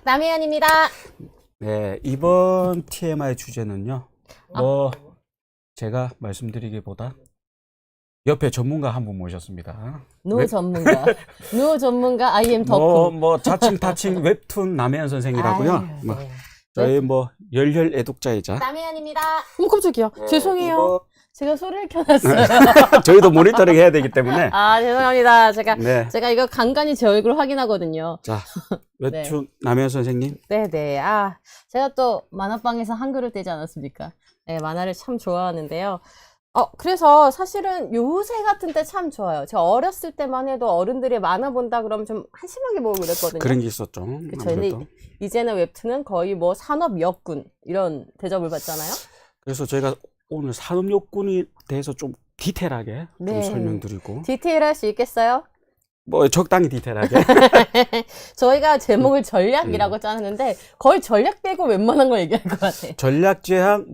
남혜연입니다. 네, 이번 TMI 주제는요. 제가 말씀드리기보다 옆에 전문가 한 분 모셨습니다. 노 전문가 I am 덕후. 자칭 타칭 웹툰 남혜연 선생이라고요. 아유, 네. 저희 열혈 애독자이자. 남혜연입니다. 깜짝이야. 죄송해요. 이거 제가 소리를 켜놨어요. 저희도 모니터링 해야 되기 때문에. 아, 죄송합니다. 네. 제가 이거 간간히 제 얼굴 확인하거든요. 자, 웹툰 남혜연 선생님. 네네. 아, 제가 또 만화방에서 한글을 떼지 않았습니까? 네, 만화를 참 좋아하는데요. 그래서 사실은 요새 같은 때 참 좋아요. 제가 어렸을 때만 해도 어른들이 만화 본다 그러면 좀 한심하게 보고 그랬거든요. 그런 게 있었죠. 저희는 이제는 웹툰은 거의 뭐 산업 역군 이런 대접을 받잖아요. 그래서 저희가 오늘 산업 욕구에 대해서 좀 디테일하게 좀 설명드리고. 디테일할 수 있겠어요? 적당히 디테일하게. 저희가 제목을 전략이라고 짜는데 거의 전략 빼고 웬만한 걸 얘기할 것 같아. 전략 제약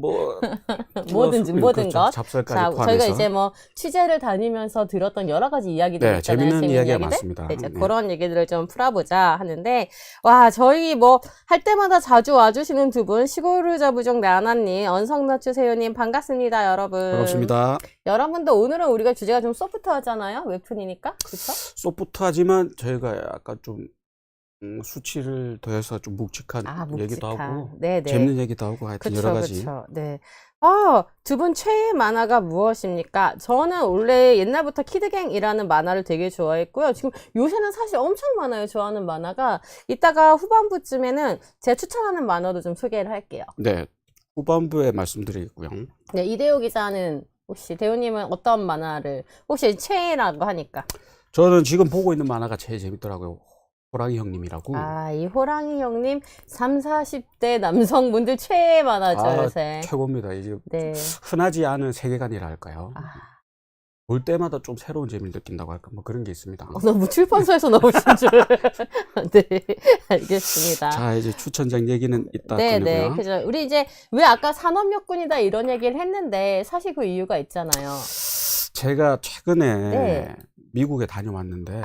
모든 것. 잡설까지 포함해서. 저희가 이제 취재를 다니면서 들었던 여러 가지 이야기들 있잖아요. 재밌는 이야기가 많습니다. 네, 그런 얘기들을 좀 풀어보자 하는데, 와, 저희 할 때마다 자주 와주시는 두 분, 시골의자 부족 나나님, 언성너추 세요님 반갑습니다, 여러분. 반갑습니다. 여러분도 오늘은 우리가 주제가 좀 소프트하잖아요, 웹툰이니까, 그렇죠? 소프트하지만 저희가 약간 좀 수치를 더해서 좀 묵직한 얘기도 하고, 재밌는 얘기도 하고, 하여튼 여러 가지. 그쵸. 네. 두 분 최애 만화가 무엇입니까? 저는 원래 옛날부터 키드갱이라는 만화를 되게 좋아했고요. 지금 요새는 사실 엄청 많아요. 좋아하는 만화가. 이따가 후반부쯤에는 제가 추천하는 만화도 좀 소개를 할게요. 네. 후반부에 말씀드리고요. 네, 이대호 기자는 혹시 대호님은 어떤 만화를 혹시 최애라고 하니까? 저는 지금 보고 있는 만화가 제일 재밌더라고요. 호랑이 형님이라고. 이 호랑이 형님 30, 40대 남성분들 최애 만화죠, 요새. 최고입니다. 이제 흔하지 않은 세계관이라 할까요? 볼 때마다 좀 새로운 재미를 느낀다고 할까? 그런 게 있습니다. 너무 출판사에서 나오신 줄. 네, 알겠습니다. 자, 이제 추천작 얘기는 이따 네, 그죠. 우리 이제 왜 아까 산업역군이다 이런 얘기를 했는데 사실 그 이유가 있잖아요. 제가 최근에 미국에 다녀왔는데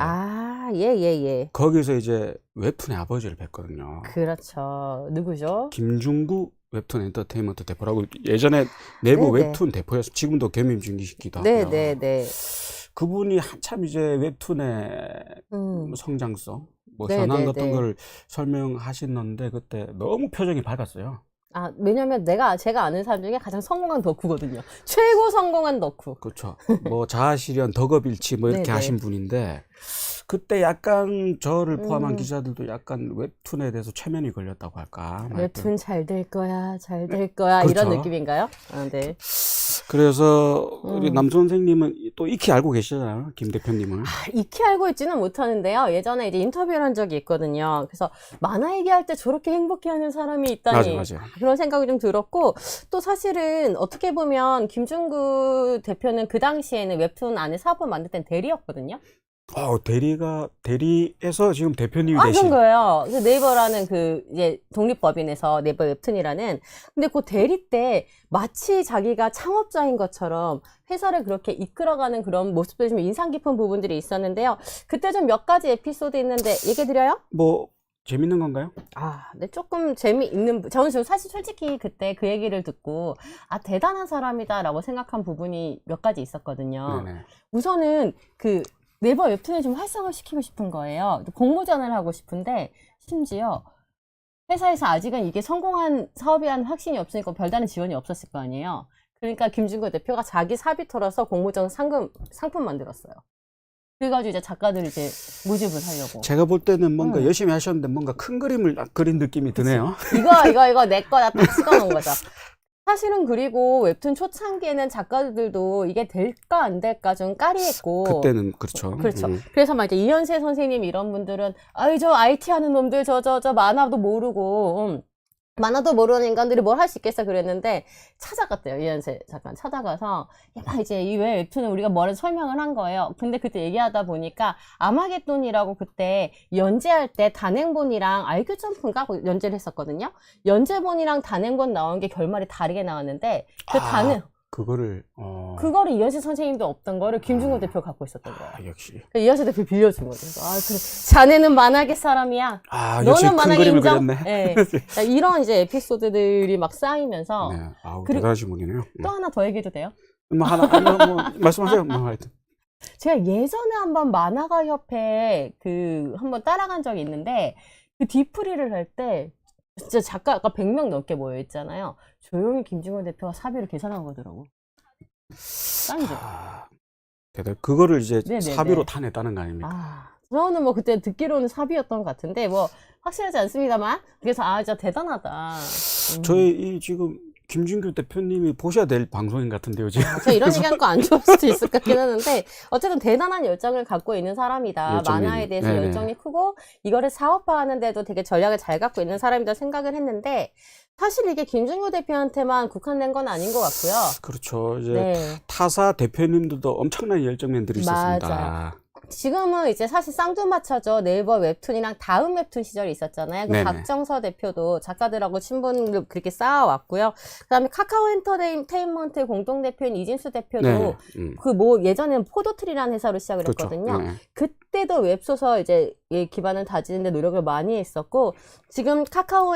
예. 거기서 이제 웹툰의 아버지를 뵀거든요. 그렇죠. 누구죠? 김중구 웹툰 엔터테인먼트 대표라고 예전에 내부 웹툰 대표였어. 지금도 겸임 중이시기도 하고요. 네. 그분이 한참 이제 웹툰의 성장성, 현황 같은 걸 설명하시는데 그때 너무 표정이 밝았어요. 왜냐면 제가 아는 사람 중에 가장 성공한 덕후거든요. 최고 성공한 덕후. 그렇죠. 자아실현, 덕업일치 이렇게 하신 분인데 그때 약간 저를 포함한 기자들도 약간 웹툰에 대해서 최면이 걸렸다고 할까. 웹툰 잘 될 거야, 그렇죠. 이런 느낌인가요? 네. 그래서 우리 남 선생님은 또 익히 알고 계시잖아요, 김 대표님은. 익히 알고 있지는 못하는데요. 예전에 이제 인터뷰를 한 적이 있거든요. 그래서 만화 얘기할 때 저렇게 행복해하는 사람이 있다니. 맞아. 그런 생각이 좀 들었고, 또 사실은 어떻게 보면 김중구 대표는 그 당시에는 웹툰 안에 사업을 만들 땐 대리였거든요. 대리에서 지금 대표님이 되신. 그런 거예요. 네이버라는 이제 독립법인에서 네이버 웹툰이라는. 근데 그 대리 때 마치 자기가 창업자인 것처럼 회사를 그렇게 이끌어가는 그런 모습들이 좀 인상 깊은 부분들이 있었는데요. 그때 좀 몇 가지 에피소드 있는데 얘기해드려요? 재밌는 건가요? 네, 조금 재미있는, 저는 사실 솔직히 그때 그 얘기를 듣고, 대단한 사람이다라고 생각한 부분이 몇 가지 있었거든요. 네네. 우선은 네이버 웹툰을 좀 활성화시키고 싶은 거예요. 공모전을 하고 싶은데 심지어 회사에서 아직은 이게 성공한 사업이라는 확신이 없으니까 별다른 지원이 없었을 거 아니에요. 그러니까 김중구 대표가 자기 사비 털어서 공모전 상품 만들었어요. 그래가지고 이제 작가들 이제 모집을 하려고. 제가 볼 때는 뭔가 열심히 하셨는데 뭔가 큰 그림을 그린 느낌이 드네요. 이거 내 거다 딱 찍어놓은 거죠. 사실은 그리고 웹툰 초창기에는 작가들도 이게 될까 안 될까 좀 까리했고. 그때는 그렇죠. 그래서 이제 이현세 선생님 이런 분들은 저 IT 하는 놈들 저 만화도 모르고 만화도 모르는 인간들이 뭘 할 수 있겠어 그랬는데 찾아갔대요. 이현세 잠깐 찾아가서 이제 이 외 웹툰은 우리가 뭐를 설명을 한 거예요. 근데 그때 얘기하다 보니까 아마겟돈이라고 그때 연재할 때 단행본이랑 아이큐 점프인가 연재를 했었거든요. 연재본이랑 단행본 나온 게 결말이 다르게 나왔는데 그거를 그거를 이현세 선생님도 없던 거를 김중호 대표가 갖고 있었던 거예요. 역시. 그러니까 이현세 대표 빌려준 거죠. 그래. 자네는 만화계 사람이야. 역시 너는 큰 만화계 그림을 인정? 그렸네. 네. 그러니까 이런 이제 에피소드들이 막 쌓이면서 네. 그리고 대단하신 분이네요. 또 하나 더 얘기해도 돼요? 뭐 말씀하세요. 뭐 하여튼. 제가 예전에 한번 만화가 협회 한번 따라간 적이 있는데 그 뒤풀이를 할 때 진짜 작가가 100명 넘게 모여 있잖아요. 조용히 김중호 대표가 사비를 계산한 거더라고. 짱이죠. 대단. 그거를 이제 네네네. 사비로 타냈다는 거 아닙니까? 저는 뭐 그때 듣기로는 사비였던 것 같은데 뭐 확실하지 않습니다만 그래서 진짜 대단하다. 저희 지금 김준규 대표님이 보셔야 될 방송인 같은데요, 지금. 저 이런 얘기하는 거 안 좋을 수도 있을 것 같긴 하는데 어쨌든 대단한 열정을 갖고 있는 사람이다. 만화에 대해서 네네. 열정이 크고 이거를 사업화하는데도 되게 전략을 잘 갖고 있는 사람이다 생각을 했는데 사실 이게 김준규 대표한테만 국한된 건 아닌 것 같고요. 그렇죠. 이제 네. 타사 대표님들도 엄청난 열정맨들이 있었습니다. 맞아요. 지금은 이제 사실 쌍두마차죠. 네이버 웹툰이랑 다음 웹툰 시절이 있었잖아요. 그 네네. 박정서 대표도 작가들하고 친분을 그렇게 쌓아왔고요. 그다음에 카카오 엔터테인먼트 공동대표인 이진수 대표도 네. 예전에는 포도트리라는 회사로 시작을 그렇죠. 했거든요. 네. 그때도 웹소설 이제 기반을 다지는데 노력을 많이 했었고 지금 카카오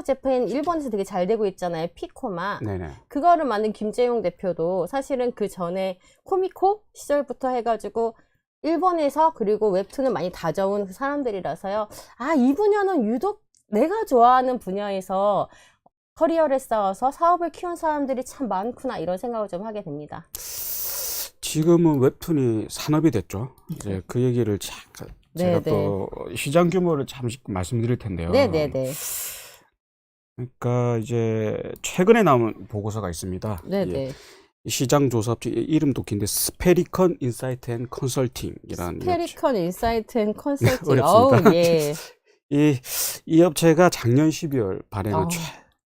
재팬 일본에서 되게 잘 되고 있잖아요. 피코마. 네네. 그거를 만든 김재용 대표도 사실은 그 전에 코미코 시절부터 해가지고 일본에서 그리고 웹툰을 많이 다져온 그 사람들이라서요. 이 분야는 유독 내가 좋아하는 분야에서 커리어를 쌓아서 사업을 키운 사람들이 참 많구나 이런 생각을 좀 하게 됩니다. 지금은 웹툰이 산업이 됐죠. 이제 그 얘기를 제가 네네. 또 시장 규모를 잠시 말씀드릴 텐데요. 네네네. 그러니까 이제 최근에 나온 보고서가 있습니다. 네네. 시장 조사업체 이름도 긴데 스페리컨 인사이트 앤 컨설팅이라는 스페리컨 인사이트 앤 컨설팅. 어렵습니다. 예. 이 업체가 작년 12월 발행한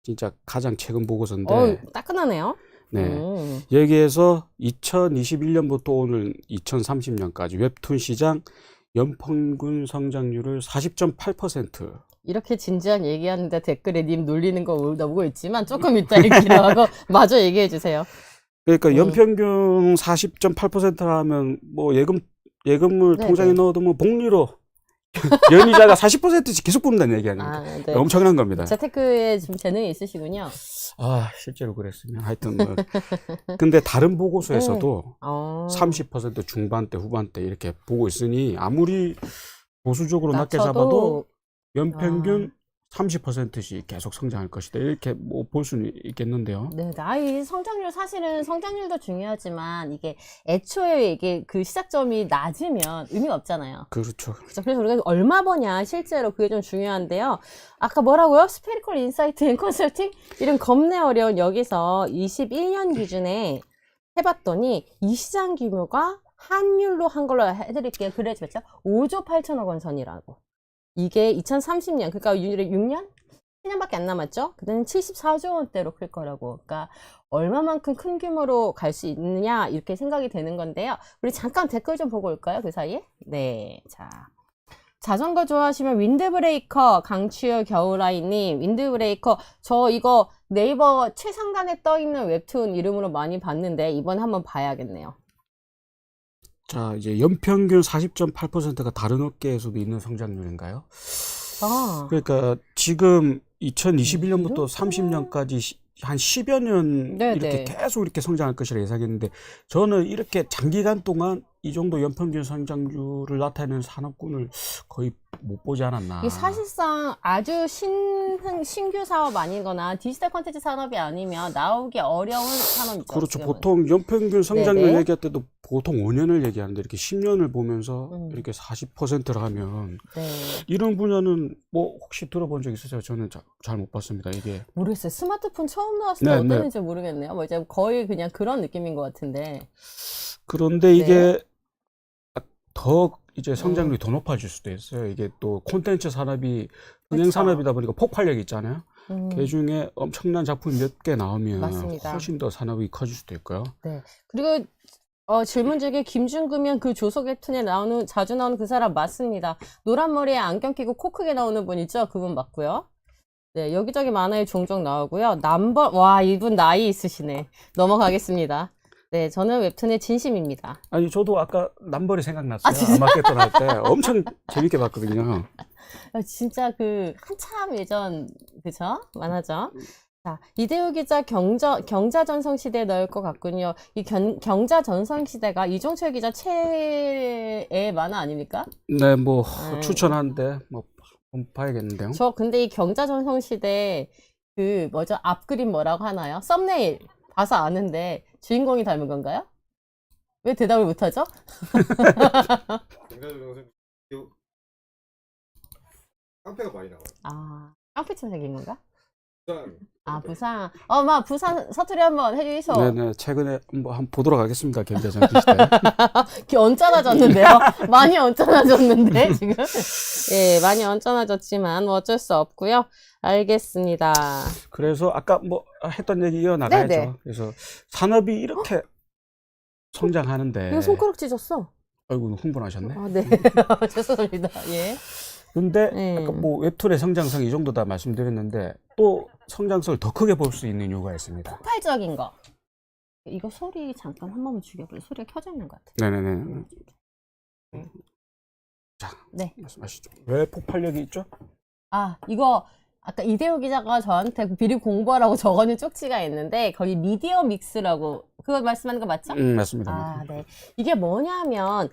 진짜 가장 최근 보고서인데 따끈하네요. 네. 여기에서 2021년부터 오늘 2030년까지 웹툰 시장 연평균 성장률을 40.8%. 이렇게 진지한 얘기하는데 댓글에 님 놀리는 거 나오고 있지만 조금 이따 얘기를 하고 마저 얘기해 주세요. 그러니까 연평균 40.8%라면 뭐 예금을 네네. 통장에 넣어도 뭐 복리로 연이자가 40%씩 계속 붙는다는 얘기 아닙니까? 네. 엄청난 겁니다. 재테크에 좀 재능이 있으시군요. 실제로 그랬으면 하여튼 뭐. 근데 다른 보고서에서도 30% 중반대, 후반대 이렇게 보고 있으니 아무리 보수적으로 낮게 잡아도 연평균 30%씩 계속 성장할 것이다. 이렇게 뭐 볼 수는 있겠는데요. 네, 나이 성장률 사실은 성장률도 중요하지만 이게 애초에 이게 그 시작점이 낮으면 의미가 없잖아요. 그렇죠. 그래서 우리가 얼마 버냐 실제로 그게 좀 중요한데요. 아까 뭐라고요? 스페리컬 인사이트 앤 컨설팅? 이름 겁내 어려운 여기서 21년 기준에 해봤더니 이 시장 규모가 환율로 한 걸로 해드릴게요. 그래죠. 5조 8천억 원 선이라고. 이게 2030년, 그러니까 6년? 7년밖에 안 남았죠? 그때는 74조 원대로 클 거라고. 그러니까 얼마만큼 큰 규모로 갈 수 있느냐 이렇게 생각이 되는 건데요. 우리 잠깐 댓글 좀 보고 올까요? 그 사이에? 네, 자. 자전거 좋아하시면 윈드브레이커, 강추열 겨울아이님, 윈드브레이커, 저 이거 네이버 최상단에 떠있는 웹툰 이름으로 많이 봤는데 이번에 한번 봐야겠네요. 자, 이제 연평균 40.8%가 다른 업계에서도 있는 성장률인가요? 그러니까 지금 2021년부터 30년까지 한 10여 년 네네. 이렇게 계속 이렇게 성장할 것이라 예상했는데 저는 이렇게 장기간 동안 이 정도 연평균 성장률을 나타내는 산업군을 거의 못 보지 않았나. 이게 사실상 아주 신규 사업 아니거나 디지털 콘텐츠 산업이 아니면 나오기 어려운 산업이죠. 그렇죠. 지금은. 보통 연평균 성장률 네네. 얘기할 때도 보통 5년을 얘기하는데 이렇게 10년을 보면서 이렇게 40%를 하면 네. 이런 분야는 뭐 혹시 들어본 적 있으세요? 저는 잘 못 봤습니다. 이게 모르겠어요. 스마트폰 처음 나왔을 때 네, 어땠는지 모르겠네요. 뭐 이제 거의 그냥 그런 느낌인 것 같은데. 그런데 이게 네. 더 이제 성장률이 더 높아질 수도 있어요. 이게 또 콘텐츠 산업이 흥행 그쵸. 산업이다 보니까 폭발력이 있잖아요. 그 중에 엄청난 작품이 몇 개 나오면 맞습니다. 훨씬 더 산업이 커질 수도 있고요. 네. 그리고 질문 중에 김준구면 그 조석 웹툰에 자주 나오는 그 사람 맞습니다. 노란 머리에 안경 끼고 코 크게 나오는 분 있죠? 그분 맞고요. 네, 여기저기 만화에 종종 나오고요. 와, 이분 나이 있으시네. 넘어가겠습니다. 네, 저는 웹툰의 진심입니다. 아니 저도 아까 남벌이 생각났어요. 아, 진짜? 아마겟돈 할 때 엄청 재밌게 봤거든요. 진짜 한참 예전, 그죠? 만화죠? 자, 이대호 기자 경자전성시대에 넣을 것 같군요. 이 경자전성시대가 이종철 기자 최애 만화 아닙니까? 네, 뭐 네. 추천하는데 뭐 봐야겠는데요. 저 근데 이 경자전성시대 앞그림 뭐라고 하나요? 썸네일 봐서 아는데 주인공이 닮은 건가요? 왜 대답을 못하죠? 깡패가 많이 나와요. 아, 깡패처럼 생긴 건가? 부산. 부산. 부산 사투리 한번 해주이소. 네네, 최근에 뭐 한번 보도록 하겠습니다. 경자전성시대. 언짢아졌는데요? 많이 언짢아졌는데, 지금? 예, 많이 언짢아졌지만, 뭐 어쩔 수 없고요. 알겠습니다. 그래서 아까 뭐 했던 얘기 이어나가야죠. 네네. 그래서 산업이 이렇게 성장하는데. 이거 손가락 찢었어. 아이고, 흥분하셨네. 네. 죄송합니다. 예. 근데 아까 뭐 웹툰의 성장성 이 정도다 말씀드렸는데 또 성장성을 더 크게 볼 수 있는 이유가 있습니다. 폭발적인 거. 이거 소리 잠깐 한 번만 죽여볼래? 소리가 켜져 있는 것 같아. 네네네. 자, 네. 말씀하시죠. 왜 폭발력이 있죠? 이거 아까 이대호 기자가 저한테 미리 공부하라고 적어놓은 쪽지가 있는데 거기 미디어 믹스라고 그거 말씀하는 거 맞죠? 맞습니다. 네. 이게 뭐냐면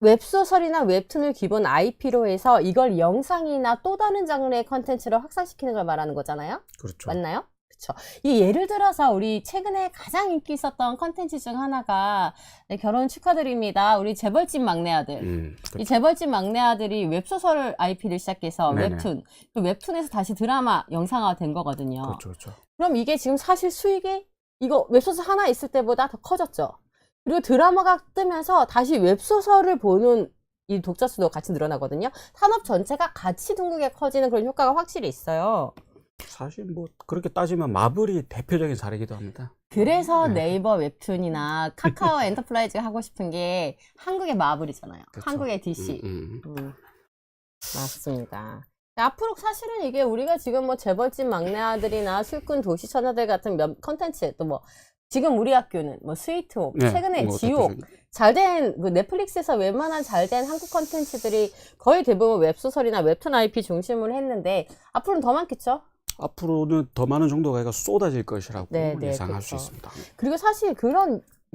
웹소설이나 웹툰을 기본 IP로 해서 이걸 영상이나 또 다른 장르의 컨텐츠로 확산시키는 걸 말하는 거잖아요. 그렇죠. 맞나요? 그렇죠. 이 예를 들어서 우리 최근에 가장 인기 있었던 컨텐츠 중 하나가 결혼 축하드립니다. 우리 재벌집 막내 아들. 그렇죠. 이 재벌집 막내 아들이 웹소설 IP를 시작해서 네네. 웹툰. 그 웹툰에서 다시 드라마 영상화가 된 거거든요. 그렇죠, 그렇죠. 그럼 이게 지금 사실 수익이 이거 웹소설 하나 있을 때보다 더 커졌죠. 그리고 드라마가 뜨면서 다시 웹소설을 보는 이 독자 수도 같이 늘어나거든요. 산업 전체가 같이 둥글게 커지는 그런 효과가 확실히 있어요. 사실 뭐 그렇게 따지면 마블이 대표적인 사례이기도 합니다. 그래서 네이버 웹툰이나 카카오 엔터프라이즈가 하고 싶은 게 한국의 마블이잖아요. 그렇죠. 한국의 DC. 맞습니다. 앞으로 사실은 이게 우리가 지금 뭐 재벌집 막내 아들이나 술꾼 도시 처녀들 같은 컨텐츠 또 뭐 지금 우리 학교는 뭐 스위트홈, 최근에 뭐 지옥, 잘된 넷플릭스에서 웬만한 잘된 한국 컨텐츠들이 거의 대부분 웹소설이나 웹툰 IP 중심으로 했는데 앞으로는 더 많겠죠? 앞으로는 더 많은 정도가 아니라 쏟아질 것이라고 네네, 예상할 그렇죠. 수 있습니다. 그리고 사실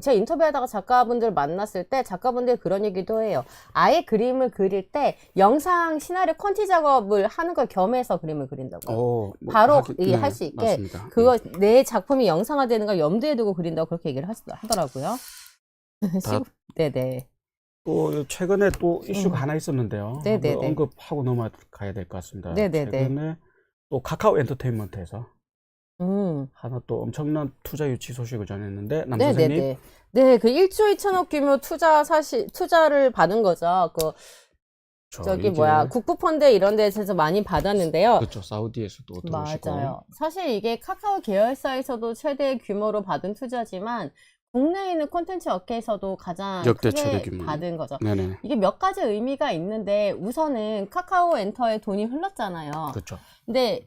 제가 인터뷰하다가 작가분들 만났을 때 작가분들이 그런 얘기도 해요. 아예 그림을 그릴 때 영상 시나리오 콘티 작업을 하는 걸 겸해서 그림을 그린다고. 바로 할 수 있게 맞습니다. 내 작품이 영상화되는 걸 염두에 두고 그린다고 그렇게 얘기를 하더라고요. 네네. 또 최근에 또 이슈가 하나 있었는데요. 네네네. 언급하고 넘어가야 될 것 같습니다. 네네네. 최근에 또 카카오 엔터테인먼트에서 하나 또 엄청난 투자 유치 소식을 전했는데 남 선생님. 네, 그 1조 2천억 규모 투자를 받은 거죠. 국부펀드 이런 데서 많이 받았는데요. 그렇죠. 사우디에서도 들어오시고. 맞아요. 사실 이게 카카오 계열사에서도 최대 규모로 받은 투자지만 국내에 있는 콘텐츠 업계에서도 가장 역대 크게 최대 규모. 받은 거죠. 네네. 이게 몇 가지 의미가 있는데 우선은 카카오 엔터에 돈이 흘렀잖아요. 그렇죠. 근데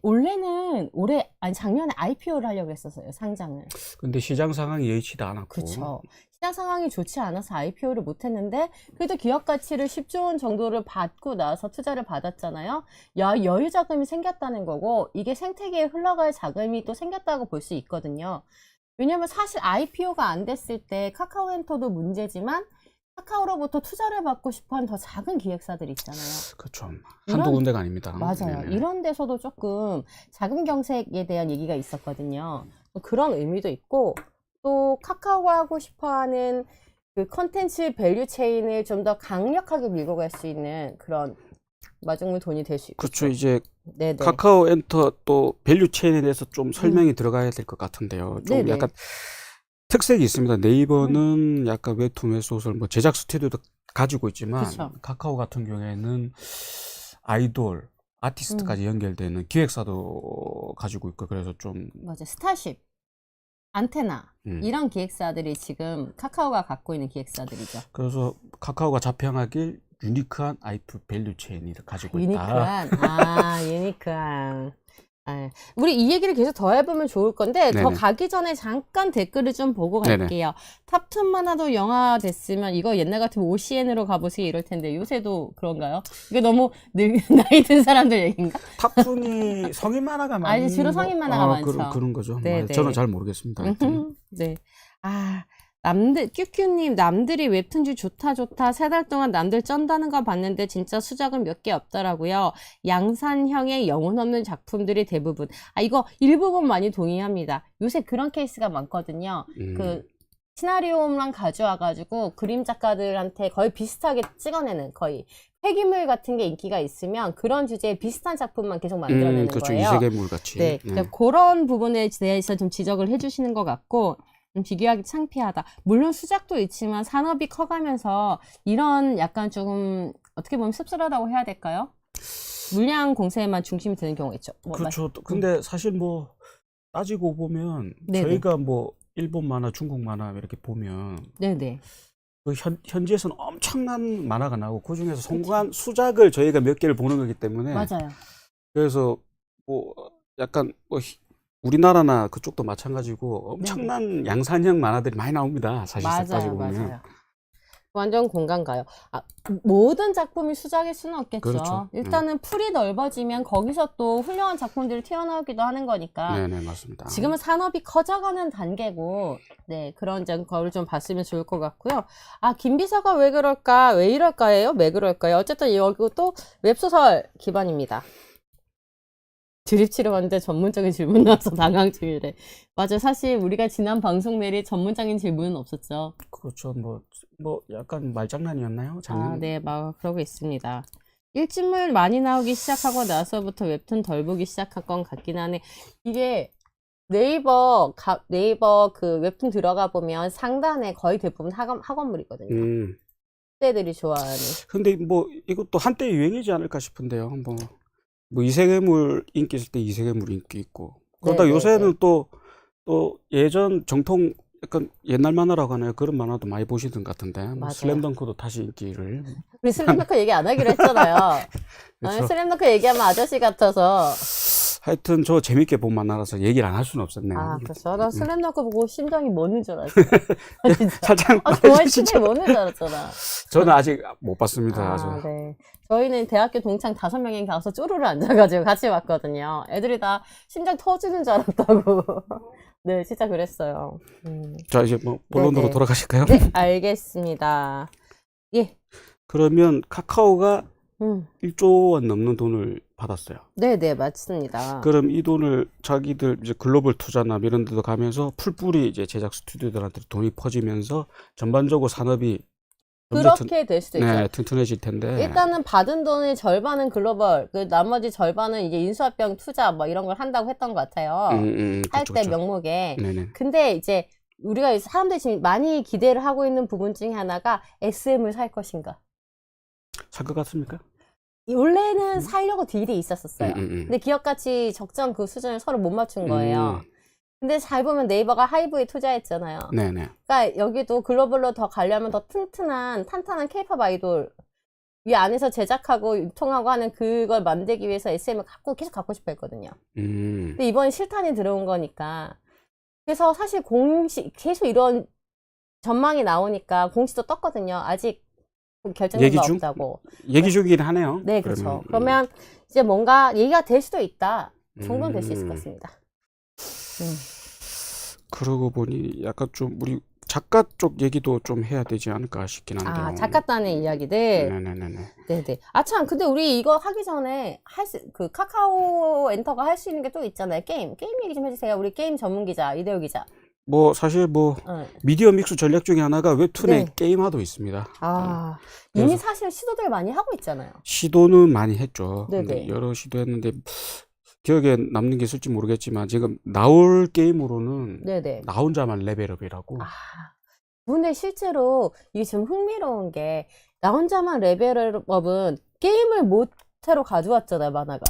작년에 IPO를 하려고 했었어요, 상장을. 근데 시장 상황이 여의치도 않았고. 그렇죠. 시장 상황이 좋지 않아서 IPO를 못 했는데 그래도 기업 가치를 10조 원 정도를 받고 나서 투자를 받았잖아요. 여유 자금이 생겼다는 거고 이게 생태계에 흘러갈 자금이 또 생겼다고 볼 수 있거든요. 왜냐면 사실 IPO가 안 됐을 때 카카오엔터도 문제지만 카카오로부터 투자를 받고 싶어하는 더 작은 기획사들이 있잖아요. 그렇죠. 한두 군데가 아닙니다. 맞아요. 네네. 이런 데서도 조금 자금 경색에 대한 얘기가 있었거든요. 그런 의미도 있고 또 카카오가 하고 싶어하는 그 컨텐츠 밸류 체인을 좀 더 강력하게 밀고 갈 수 있는 그런 마중물 돈이 될 수 있죠. 그렇죠. 이제 네네. 카카오 엔터 또 밸류 체인에 대해서 좀 설명이 들어가야 될 것 같은데요. 좀 네네. 약간 특색이 있습니다. 네이버는 약간 웹툰, 웹소설, 뭐 제작 스튜디오도 가지고 있지만 그쵸. 카카오 같은 경우에는 아이돌, 아티스트까지 연결되는 기획사도 가지고 있고 그래서 좀 맞아. 스타쉽, 안테나 이런 기획사들이 지금 카카오가 갖고 있는 기획사들이죠. 그래서 카카오가 자평하길 유니크한 IP 밸류 체인을 가지고 있다. 유니크한. 유니크한. 아, 우리 이 얘기를 계속 더 해보면 좋을 건데 더 네네. 가기 전에 잠깐 댓글을 좀 보고 네네. 갈게요. 탑툰만 하도 영화 됐으면 이거 옛날 같으면 OCN으로 가보세요 이럴 텐데 요새도 그런가요? 이게 너무 나이 든 사람들 얘기인가? 탑툰이 성인 만화가 많이 아니, 주로 성인 만화가 많죠. 그런 거죠. 네네. 저는 잘 모르겠습니다. 하여튼. 네. 아, 큐큐님, 남들이 웹툰주 좋다. 3달 동안 남들 쩐다는 거 봤는데 진짜 수작은 몇 개 없더라고요. 양산형의 영혼 없는 작품들이 대부분. 아, 이거 일부분 많이 동의합니다. 요새 그런 케이스가 많거든요. 그, 시나리오만 가져와가지고 그림 작가들한테 거의 비슷하게 찍어내는 거의. 폐기물 같은 게 인기가 있으면 그런 주제에 비슷한 작품만 계속 만들어내는 그렇죠. 거예요. 이세계물 같이. 네, 그러니까 그런 부분에 대해서 좀 지적을 해주시는 것 같고 비교하기 창피하다. 물론 수작도 있지만 산업이 커가면서 이런 약간 조금 어떻게 보면 씁쓸하다고 해야 될까요? 물량 공세에만 중심이 되는 경우가 있죠. 뭐 그렇죠. 근데 사실 뭐 따지고 보면 네네. 저희가 뭐 일본 만화, 중국 만화 이렇게 보면 네네. 그 현지에서는 엄청난 만화가 나오고 그 중에서 성공한 수작을 저희가 몇 개를 보는 거기 때문에 맞아요. 그래서 뭐 약간 뭐 우리나라나 그쪽도 마찬가지고 엄청난 양산형 만화들이 많이 나옵니다. 사실상 따지고 보면. 맞아요. 완전 공감 가요. 아, 모든 작품이 수작일 수는 없겠죠. 그렇죠. 일단은 풀이 넓어지면 거기서 또 훌륭한 작품들이 튀어나오기도 하는 거니까. 네네, 맞습니다. 지금은 산업이 커져가는 단계고, 네, 그런 거를 좀 봤으면 좋을 것 같고요. 아, 김비서가 왜 그럴까, 왜 이럴까예요? 왜 그럴까요? 어쨌든 여기 또 웹소설 기반입니다. 드립 치러 왔는데 전문적인 질문 나와서 당황 중이래. 맞아, 사실 우리가 지난 방송 내리 전문적인 질문은 없었죠. 그렇죠. 뭐 약간 말장난이었나요? 작년? 아, 네, 막 그러고 있습니다. 일진물 많이 나오기 시작하고 나서부터 웹툰 덜 보기 시작한 건 같긴 하네. 이게 네이버 그 웹툰 들어가 보면 상단에 거의 대부분 학원물이거든요. 학생들이 좋아하는. 근데 뭐 이것도 한때 유행이지 않을까 싶은데요. 뭐 이세계물 인기 있을 때 이세계물 인기 있고 그러다 요새는 또 예전 정통 약간 옛날 만화라고 하나요? 그런 만화도 많이 보시던 것 같은데 뭐 슬램덩크도 다시 인기를. 우리 슬램덩크 얘기 안 하기로 했잖아요. 그렇죠. 아니, 슬램덩크 얘기하면 아저씨 같아서. 하여튼 저 재밌게 본 만화라서 얘기를 안 할 수는 없었네요. 아, 그렇죠. 나 슬램덩크 보고 심장이 멎는 줄 알았어요. 살짝 정말 심장이 멎는 줄 알았잖아. 저는 아직 못 봤습니다. 아, 네. 저희는 대학교 동창 5명이 가서 쪼르르 앉아가지고 같이 봤거든요. 애들이 다 심장 터지는 줄 알았다고. 네, 진짜 그랬어요. 자, 이제 뭐 본론으로 네네. 돌아가실까요? 네, 알겠습니다. 예. 그러면 카카오가 1조 원 넘는 돈을 받았어요. 네네, 맞습니다. 그럼 이 돈을 자기들 이제 글로벌 투자나 이런 데도 가면서 풀뿌리 이제 제작 스튜디오들한테 돈이 퍼지면서 전반적으로 산업이 그렇게 될 수도 있죠. 네, 튼튼해질 텐데. 일단은 받은 돈의 절반은 글로벌, 그 나머지 절반은 이제 인수합병 투자 뭐 이런 걸 한다고 했던 것 같아요. 할 때 명목에. 네네. 근데 이제 우리가 사람들이 지금 많이 기대를 하고 있는 부분 중에 하나가 SM을 살 것인가. 살 것 같습니까? 원래는 살려고 딜이 있었어요. 근데 기업가치 적정 그 수준을 서로 못 맞춘 거예요. 근데 잘 보면 네이버가 하이브에 투자했잖아요. 네네. 그러니까 여기도 글로벌로 더 가려면 더 탄탄한 케이팝 아이돌 이 안에서 제작하고 유통하고 하는 그걸 만들기 위해서 SM을 계속 갖고 싶어 했거든요. 근데 이번에 실탄이 들어온 거니까. 그래서 사실 계속 이런 전망이 나오니까 공시도 떴거든요. 아직 결정된 거 없다고. 얘기 중이긴 하네요. 네, 그렇죠. 그러면 이제 뭔가 얘기가 될 수도 있다. 정도는 될 수 있을 것 같습니다. 그러고 보니 약간 좀 우리 작가 쪽 얘기도 좀 해야 되지 않을까 싶긴 한데요. 아, 작가단의 이야기들. 네네네. 네네. 아, 참, 근데 우리 이거 하기 전에 카카오 엔터가 할 수 있는 게 또 있잖아요. 게임 얘기 좀 해주세요. 우리 게임 전문 기자, 이대호 기자. 뭐 사실 미디어 믹스 전략 중에 하나가 웹툰의 게임화도 있습니다. 아, 이미 사실 시도들 많이 하고 있잖아요. 시도는 많이 했죠. 네네. 근데 여러 시도했는데 기억에 남는 게 있을지 모르겠지만 지금 나올 게임으로는 네네. 나 혼자만 레벨업이라고. 아, 근데 실제로 이게 좀 흥미로운 게 나 혼자만 레벨업은 게임을 모태로 가져왔잖아요, 만화가.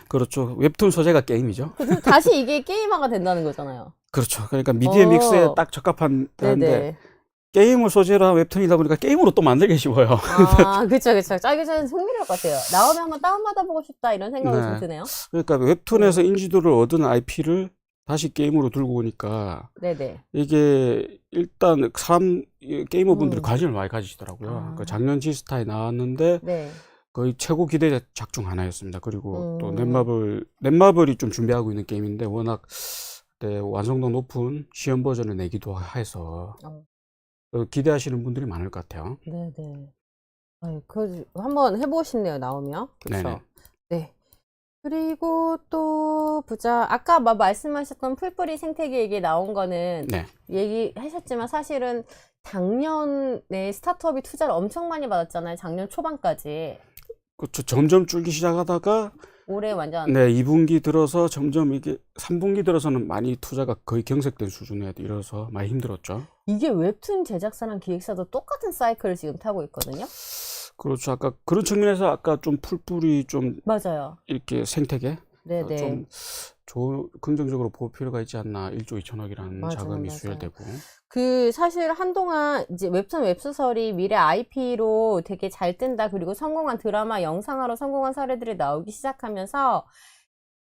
그렇죠. 웹툰 소재가 게임이죠. 다시 이게 게임화가 된다는 거잖아요. 그렇죠. 그러니까 미디어 믹스에 딱 적합한 네네. 데인데 게임을 소재로 한 웹툰이다 보니까 게임으로 또 만들기 쉬워요. 아, 그쵸, 그쵸. 짜기 전에 흥미로울 것 같아요. 나오면 한번 다운받아보고 싶다, 이런 생각이 네. 좀 드네요. 그러니까 웹툰에서 인지도를 얻은 IP를 다시 게임으로 들고 오니까 네네. 이게 일단 게이머분들이 음. 관심을 많이 가지시더라고요. 아. 그 작년 지스타에 나왔는데 네. 거의 최고 기대작 중 하나였습니다. 그리고 또 음. 넷마블이 좀 준비하고 있는 게임인데 워낙 완성도 높은 시험 버전을 내기도 해서 기대하시는 분들이 많을 것 같아요. 네네. 아유, 한번 해보고 싶네요, 나오면. 네네. 그쵸? 네. 그리고 또 보자. 아까 말씀하셨던 풀뿌리 생태계 얘기 나온 거는 네. 얘기하셨지만 사실은 작년에 스타트업이 투자를 엄청 많이 받았잖아요. 작년 초반까지. 그렇죠. 점점 줄기 시작하다가 올해 완전 네, 2분기 들어서 점점 이게 3분기 들어서는 많이 투자가 거의 경색된 수준에 이르러서 많이 힘들었죠. 이게 웹툰 제작사랑 기획사도 똑같은 사이클을 지금 타고 있거든요. 그렇죠. 아까 그런 측면에서 아까 좀 풀뿌리 좀 맞아요. 이렇게 생태계 네네. 좀 긍정적으로 볼 필요가 있지 않나. 1조 2천억이라는 맞아요, 자금이 맞아요. 수혈되고. 사실 한동안 이제 웹툰 웹소설이 미래 IP로 되게 잘 뜬다. 그리고 성공한 드라마, 영상화로 성공한 사례들이 나오기 시작하면서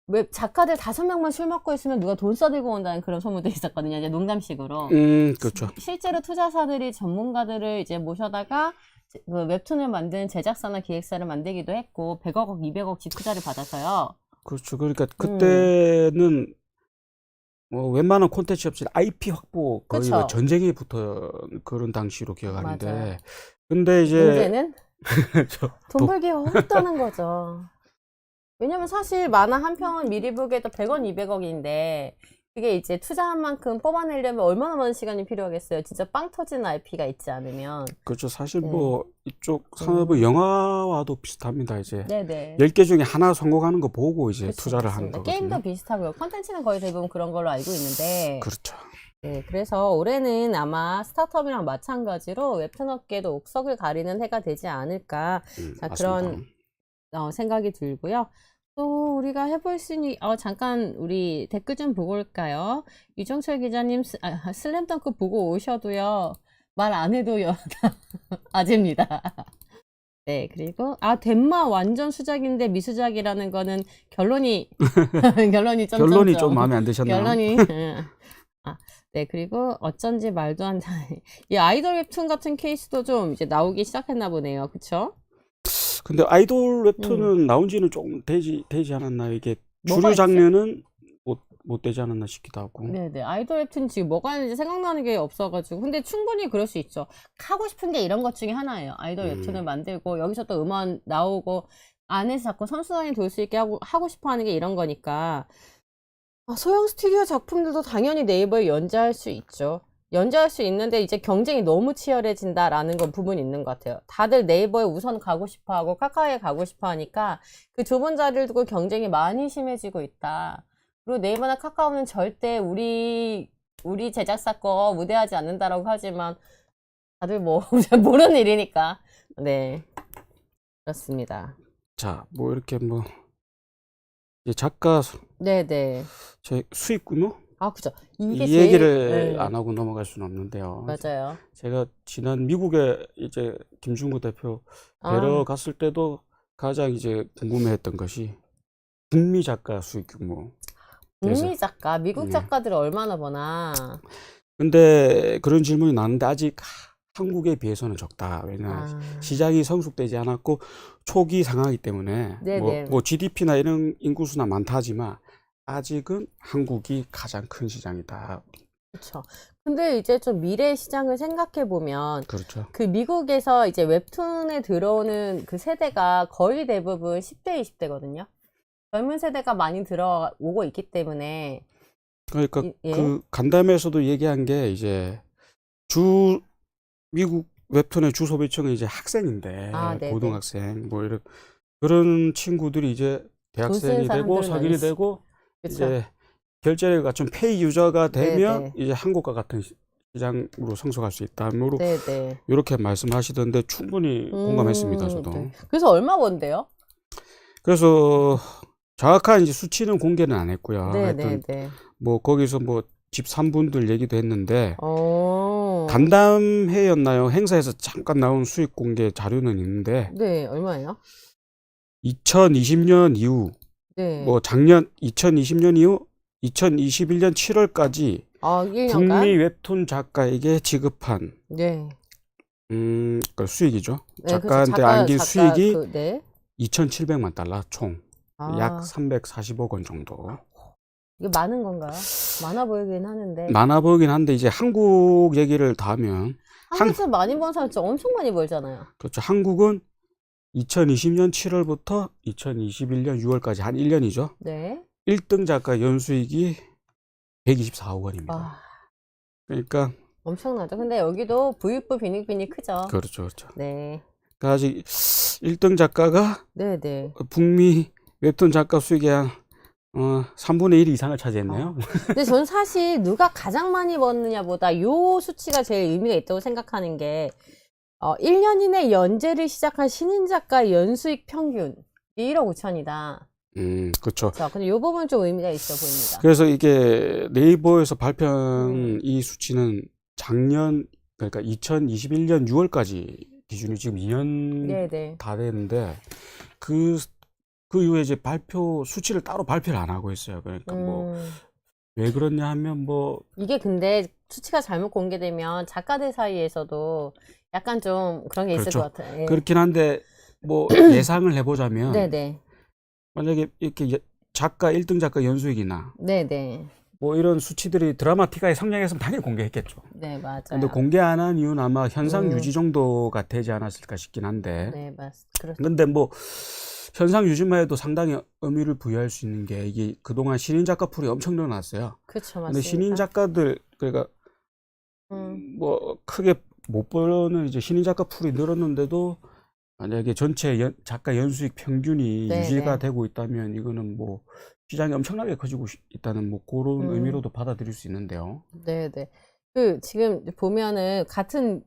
웹 작가들 5명만 술 먹고 있으면 누가 돈 써들고 온다는 그런 소문도 있었거든요. 이제 농담식으로. 그렇죠. 실제로 투자사들이 전문가들을 이제 모셔다가 그 웹툰을 만든 제작사나 기획사를 만들기도 했고 100억, 200억씩 투자를 받아서요. 그렇죠. 그러니까 그때는 뭐 웬만한 콘텐츠 없이 IP 확보 거의 그쵸. 뭐 전쟁이 붙어 그런 당시로 기억하는데 맞아요. 근데 이제 문제는 돈 돈- 벌기가 어렵다는 거죠. 왜냐면 사실 만화 한 편은 미리 보기에도 100원, 200억인데 그게 이제 투자한 만큼 뽑아내려면 얼마나 많은 시간이 필요하겠어요. 진짜 빵 터지는 IP가 있지 않으면. 그렇죠. 사실 네. 뭐 이쪽 산업은 영화와도 비슷합니다. 이제 네네. 10개 중에 하나 성공하는 거 보고 이제 그쵸, 투자를 하는 맞습니다. 거거든요. 게임도 비슷하고요. 컨텐츠는 거의 대부분 그런 걸로 알고 있는데. 그렇죠. 네, 그래서 올해는 아마 스타트업이랑 마찬가지로 웹툰 업계도 옥석을 가리는 해가 되지 않을까. 자, 맞습니다. 그런 생각이 들고요. 또 우리가 해볼 수 있는 잠깐 우리 댓글 좀 보고 올까요? 유정철 기자님 슬램덩크 보고 오셔도요. 말 안 해도 아재입니다. 네, 그리고 덴마 완전 수작인데 미수작이라는 거는 결론이 결론이 좀 마음에 안 드셨나요? 결론이 네, 그리고 어쩐지 말도 안 되는 이 아이돌 웹툰 같은 케이스도 좀 이제 나오기 시작했나 보네요. 그쵸? 근데 아이돌 웹툰은 나온 지는 좀 되지 않았나. 이게 뭐가 주류 있지? 장르는 못 되지 않았나 싶기도 하고. 네네. 아이돌 웹툰 지금 뭐가 있는지 생각나는 게 없어가지고. 근데 충분히 그럴 수 있죠. 하고 싶은 게 이런 것 중에 하나예요. 아이돌 웹툰을 만들고, 여기서 또 음원 나오고, 안에서 자꾸 선수단이 돌 수 있게 하고 싶어 하는 게 이런 거니까. 소형 스튜디오 작품들도 당연히 네이버에 연재할 수 있죠. 연재할 수 있는데 이제 경쟁이 너무 치열해진다라는 건 부분이 있는 것 같아요. 다들 네이버에 우선 가고 싶어 하고, 카카오에 가고 싶어 하니까 그 좁은 자리를 두고 경쟁이 많이 심해지고 있다. 그리고 네이버나 카카오는 절대 우리 제작사 거 무대하지 않는다라고 하지만 다들 뭐 모르는 일이니까. 네, 그렇습니다. 자, 뭐 이렇게 뭐 이제 작가 네네. 제 수익 규모 그죠. 이게 이 제일, 얘기를 네. 안 하고 넘어갈 수는 없는데요. 맞아요. 제가 지난 미국에 이제 김중구 대표 뵈러 갔을 때도 가장 이제 궁금해했던 것이 북미 작가 수익 규모. 북미 작가, 미국 네. 작가들이 얼마나 버나. 근데 그런 질문이 나왔는데 아직 한국에 비해서는 적다. 왜냐하면 시장이 성숙되지 않았고 초기 상황이기 때문에 네네. 뭐 GDP나 이런 인구수나 많다 하지만 아직은 한국이 가장 큰 시장이다. 그렇죠. 근데 이제 좀 미래 시장을 생각해 보면 그렇죠. 그 미국에서 이제 웹툰에 들어오는 그 세대가 거의 대부분 10대, 20대거든요. 젊은 세대가 많이 들어오고 있기 때문에. 그러니까 예. 그 간담회에서도 얘기한 게 이제 미국 웹툰의 주 소비층은 이제 학생인데 네네. 고등학생 뭐 이런 그런 친구들이 이제 대학생이 되고 사람들은 성인이 되고 그쵸. 이제 결제를 갖춘 페이 유저가 되면 네네. 이제 한국과 같은 시장으로 성숙할 수 있다. 뭐 네네. 이렇게 말씀하시던데 충분히 공감했습니다. 저도. 네. 그래서 얼마 번대요? 그래서 정확한 이제 수치는 공개는 안 했고요. 하여튼 네네네. 뭐 거기서 뭐 집산분들 얘기도 했는데 간담회였나요? 행사에서 잠깐 나온 수익 공개 자료는 있는데 네, 얼마예요? 2020년 이후 네. 뭐 작년 2020년 이후 2021년 7월까지 1년간? 북미 웹툰 작가에게 지급한 네. 그 수익이죠. 네, 작가한테 그렇죠. 안긴 수익이 네. 2,700만 달러 총. 약 아, 340억 원 정도. 이게 많은 건가요? 많아 보이긴 하는데. 많아 보이긴 한데 이제 한국 얘기를 다 하면 한국에서 많이 번 사람 진짜 엄청 많이 벌잖아요. 그렇죠. 한국은 2020년 7월부터 2021년 6월까지 한 1년이죠. 네. 1등 작가 연수익이 124억 원입니다. 와, 그러니까 엄청나죠. 근데 여기도 부익부 빈익빈이 크죠. 그렇죠. 그렇죠. 네. 그러니까 아직 1등 작가가 네네. 북미 웹툰 작가 수익의 한 3분의 1 이상을 차지했네요. 근데 저는 사실 누가 가장 많이 버느냐보다 요 수치가 제일 의미가 있다고 생각하는 게 1년 이내 연재를 시작한 신인 작가 연수익 평균 1억 5천이다. 그렇죠. 자, 근데 요 부분 좀 의미가 있어 보입니다. 그래서 이게 네이버에서 발표한 이 수치는 작년 그러니까 2021년 6월까지 기준이 지금 2년 네네. 다 됐는데 그 이후에 이제 수치를 따로 발표를 안 하고 있어요. 그러니까 뭐 왜 그러냐 하면 뭐 이게 근데 수치가 잘못 공개되면 작가들 사이에서도 약간 좀 그런 게 있을 그렇죠. 것 같아요. 예. 그렇긴 한데 뭐 예상을 해보자면 네네. 만약에 이렇게 작가 1등 작가 연수익이나 네네. 뭐 이런 수치들이 드라마티카에 성장했으면 당연히 공개했겠죠. 네, 맞아요. 근데 공개 안 한 이유는 아마 현상 유지 정도가 되지 않았을까 싶긴 한데. 네, 그렇죠. 근데 뭐 현상 유지만 해도 상당히 의미를 부여할 수 있는 게 이게 그동안 신인 작가 풀이 엄청 늘어났어요. 그렇죠, 맞습니다. 근데 신인 작가들 그러니까 뭐 크게 못 버는 이제 신인 작가 풀이 늘었는데도 만약에 전체 작가 연수익 평균이 네, 유지가 네. 되고 있다면 이거는 뭐 시장이 엄청나게 커지고 있다는 뭐 그런 의미로도 받아들일 수 있는데요. 네네. 지금 보면은 같은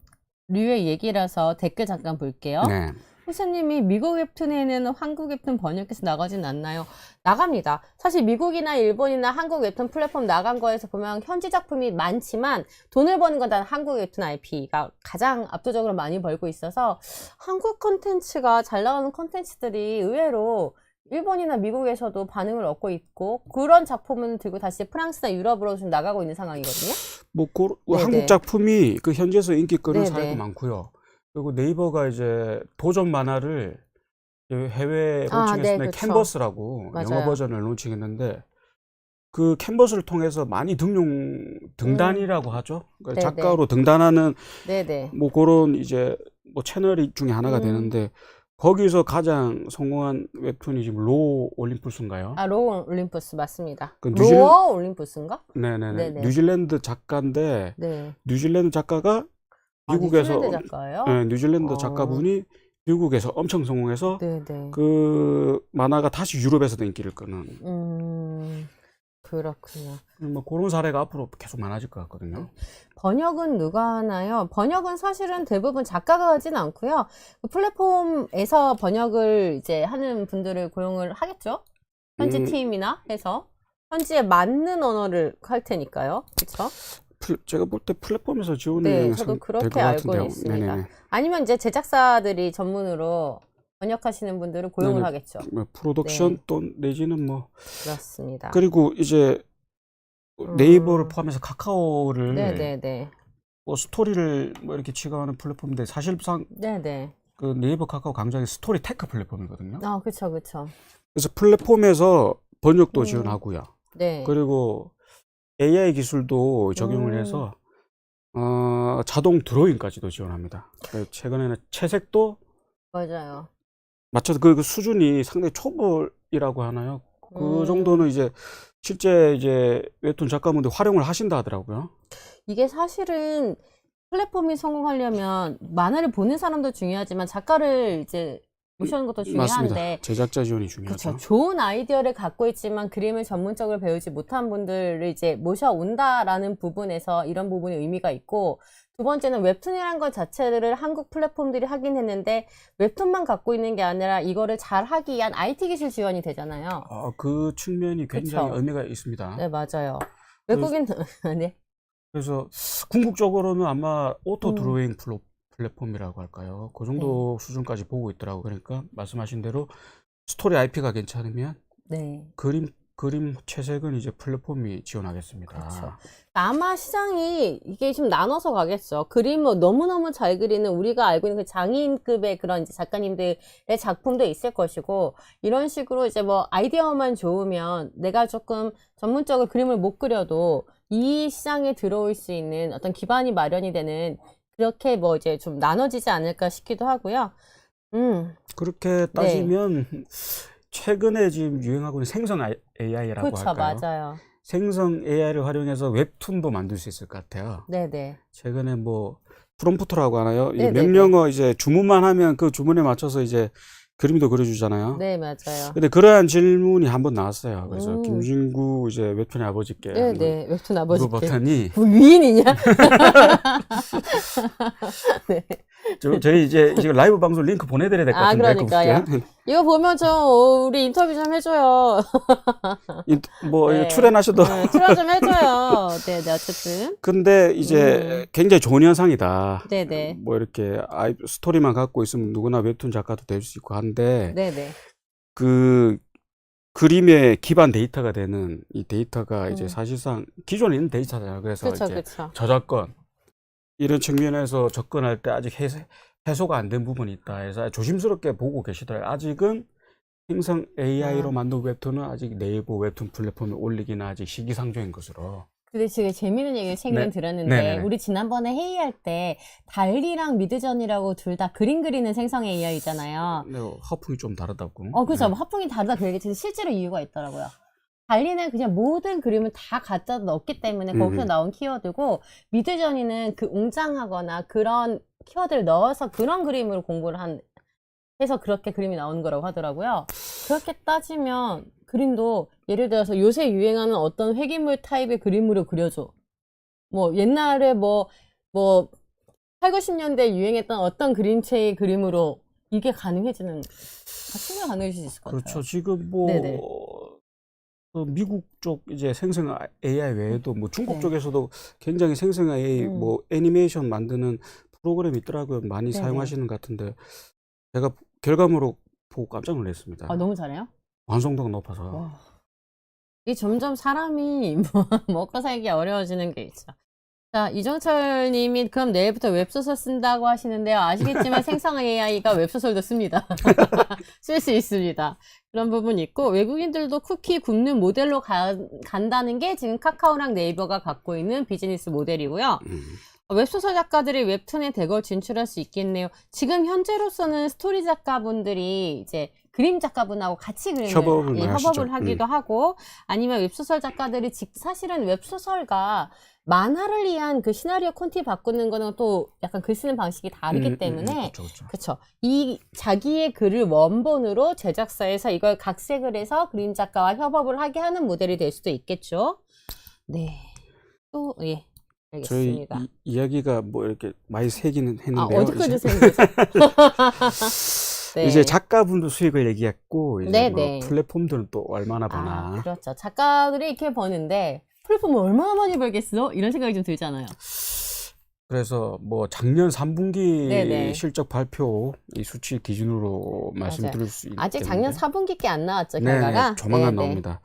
류의 얘기라서 댓글 잠깐 볼게요. 네. 호사님이 미국 웹툰에는 한국 웹툰 번역해서 나가진 않나요? 나갑니다. 사실 미국이나 일본이나 한국 웹툰 플랫폼 나간 거에서 보면 현지 작품이 많지만 돈을 버는 건 단 한국 웹툰 IP가 가장 압도적으로 많이 벌고 있어서 한국 콘텐츠가 잘 나가는 콘텐츠들이 의외로 일본이나 미국에서도 반응을 얻고 있고 그런 작품은 들고 다시 프랑스나 유럽으로 좀 나가고 있는 상황이거든요. 뭐 네네. 한국 작품이 그 현지에서 인기 끄는 네네. 사례도 많고요. 그리고 네이버가 이제 도전 만화를 해외 론칭했을 네, 때 그쵸. 캔버스라고 맞아요. 영어 버전을 론칭했는데 그 캔버스를 통해서 많이 등단이라고 하죠. 그러니까 네네. 작가로 등단하는 네네. 뭐 그런 이제 뭐 채널 중에 하나가 되는데 거기서 가장 성공한 웹툰이 지금 로 올림푸스인가요? 로 올림푸스 맞습니다. 그 로어 올림푸스인가? 네네네. 네네. 뉴질랜드 작가인데 네. 뉴질랜드 작가가 미국에서 뉴질랜드 작가예요? 네, 뉴질랜드 작가분이 미국에서 엄청 성공해서 네네. 그 만화가 다시 유럽에서도 인기를 끄는 그렇군요. 뭐 그런 사례가 앞으로 계속 많아질 것 같거든요. 번역은 누가 하나요? 번역은 사실은 대부분 작가가 하진 않고요. 그 플랫폼에서 번역을 이제 하는 분들을 고용을 하겠죠? 현지 팀이나 해서 현지에 맞는 언어를 할 테니까요. 그렇죠? 제가 볼 때 플랫폼에서 지원이 네, 저도 될것 그렇게 알고 같은데요. 있습니다. 네네네. 아니면 이제 제작사들이 전문으로 번역하시는 분들을 고용을 네네. 하겠죠. 뭐 프로덕션 네. 또 내지는 뭐 그렇습니다. 그리고 이제 네이버를 포함해서 카카오를 네네네. 뭐 스토리를 뭐 이렇게 취급하는 플랫폼인데 사실상 네네. 그 네이버 카카오 강좌의 스토리 테크 플랫폼이거든요. 그쵸, 그쵸. 그래서 플랫폼에서 번역도 지원하고요. 네. 그리고 AI 기술도 적용을 해서 자동 드로잉까지도 지원합니다. 그러니까 최근에는 채색도 맞아요. 맞춰서 그 수준이 상당히 초보이라고 하나요? 그 정도는 이제 실제 이제 웹툰 작가분들 활용을 하신다 하더라고요. 이게 사실은 플랫폼이 성공하려면 만화를 보는 사람도 중요하지만 작가를 이제 모시는 것도 맞습니다. 중요한데 제작자 지원이 중요하죠. 그렇죠. 좋은 아이디어를 갖고 있지만 그림을 전문적으로 배우지 못한 분들을 이제 모셔온다라는 부분에서 이런 부분이 의미가 있고 두 번째는 웹툰이라는 것 자체를 한국 플랫폼들이 하긴 했는데 웹툰만 갖고 있는 게 아니라 이거를 잘 하기 위한 IT 기술 지원이 되잖아요. 그 측면이 굉장히 그쵸. 의미가 있습니다. 네, 맞아요. 외국인 네. 그래서 궁극적으로는 아마 오토 음. 드로잉 플랫폼이라고 할까요? 그 정도 수준까지 보고 있더라고요. 그러니까 말씀하신 대로 스토리 IP가 괜찮으면 네. 그림 채색은 이제 플랫폼이 지원하겠습니다. 그렇죠. 아마 시장이 이게 좀 나눠서 가겠죠. 그림을 너무너무 잘 그리는 우리가 알고 있는 그 장인급의 그런 이제 작가님들의 작품도 있을 것이고, 이런 식으로 이제 뭐 아이디어만 좋으면 내가 조금 전문적으로 그림을 못 그려도 이 시장에 들어올 수 있는 어떤 기반이 마련이 되는, 그렇게 뭐 이제 좀 나눠지지 않을까 싶기도 하고요. 그렇게 따지면 최근에 지금 유행하고 있는 생성 AI라고 그렇죠. 할까요? 맞아요. 생성 AI를 활용해서 웹툰도 만들 수 있을 것 같아요. 네네. 최근에 뭐 프롬프트라고 하나요? 이 네네네. 명령어 이제 주문만 하면 그 주문에 맞춰서 이제 그림도 그려주잖아요. 네, 맞아요. 근데 그러한 질문이 한번 나왔어요. 그래서 음. 김진구 이제 웹툰의 아버지께 한번 네네. 웹툰 아버지께. 물어봤더니 뭐 위인이냐? 네. 저희 이제 라이브 방송 링크 보내드려야 될 것 아, 같은데 그러니까요. 그분께. 이거 보면 좀 우리 인터뷰 좀 해줘요. 뭐 네. 출연하셔도. 출연 좀 해줘요. 네네, 어쨌든. 근데 이제 굉장히 좋은 현상이다. 네네. 뭐 이렇게 스토리만 갖고 있으면 누구나 웹툰 작가도 될 수 있고 한데 네네. 그 그림의 기반 데이터가 되는 이 데이터가 이제 음. 사실상 기존에 있는 데이터잖아요. 그래서 그쵸, 이제 그쵸. 저작권 이런 측면에서 접근할 때 아직 해소가 안 된 부분이 있다 해서 조심스럽게 보고 계시더라고요. 아직은 생성 AI로 만든 웹툰은 아직 네이버 웹툰 플랫폼에 올리기는 아직 시기상조인 것으로. 근데 지금 재밌는 얘기를 최근에 네. 들었는데, 네네네. 우리 지난번에 회의할 때 달리랑 미드전이라고 둘 다 그림 그리는 생성 AI잖아요. 근데 화풍이 좀 다르다고. 그죠. 네. 화풍이 다르다 그 얘기지. 실제로 이유가 있더라고요. 달리는 그냥 모든 그림을 다 갖다 넣었기 때문에 거기서 나온 키워드고, 미드저니는 그 웅장하거나 그런 키워드를 넣어서 그런 그림으로 공부를 해서 그렇게 그림이 나오는 거라고 하더라고요. 그렇게 따지면 그림도 예를 들어서 요새 유행하는 어떤 회기물 타입의 그림으로 그려줘. 뭐 옛날에 뭐 8, 90년대 유행했던 어떤 그림체의 그림으로 이게 가능해지는, 충분히 가능해질 수 있을 것 같아요. 그렇죠. 지금 뭐 네네. 그 미국 쪽 이제 생성 AI 외에도 뭐 중국 네. 쪽에서도 굉장히 생성 AI 뭐 애니메이션 만드는 프로그램이 있더라고요. 많이 네네. 사용하시는 것 같은데 제가 결과물을 보고 깜짝 놀랐습니다. 너무 잘해요? 완성도가 높아서. 와. 이게 점점 사람이 먹고 살기 어려워지는 게 있죠. 자, 이정철 님이 그럼 내일부터 웹소설 쓴다고 하시는데요. 아시겠지만 생성 AI가 웹소설도 씁니다. 쓸 수 있습니다. 그런 부분이 있고, 외국인들도 쿠키 굽는 모델로 간다는 게 지금 카카오랑 네이버가 갖고 있는 비즈니스 모델이고요. 웹소설 작가들이 웹툰에 대거 진출할 수 있겠네요. 지금 현재로서는 스토리 작가분들이 이제 그림 작가분하고 같이 협업을 하기도 하고, 아니면 웹소설 작가들이 사실은 웹소설과 만화를 위한 그 시나리오 콘티 바꾸는 거는 또 약간 글 쓰는 방식이 다르기 때문에, 그쵸. 이 자기의 글을 원본으로 제작사에서 이걸 각색을 해서 그림 작가와 협업을 하게 하는 모델이 될 수도 있겠죠. 네. 또, 예. 알겠습니다. 저희 이야기가 뭐 이렇게 많이 새기는 했는데요. 어디까지 새는 거죠? 네. 이제 작가분도 수익을 얘기했고, 이제 네네. 뭐 플랫폼들은 또 얼마나 버나. 그렇죠. 작가들이 이렇게 버는데 플랫폼을 얼마나 많이 벌겠어? 이런 생각이 좀 들잖아요. 그래서 뭐 작년 3분기 네네. 실적 발표 이 수치 기준으로 말씀드릴 수 있겠는데 아직 작년 4분기께 안 나왔죠, 결과가? 네, 조만간 네네. 나옵니다.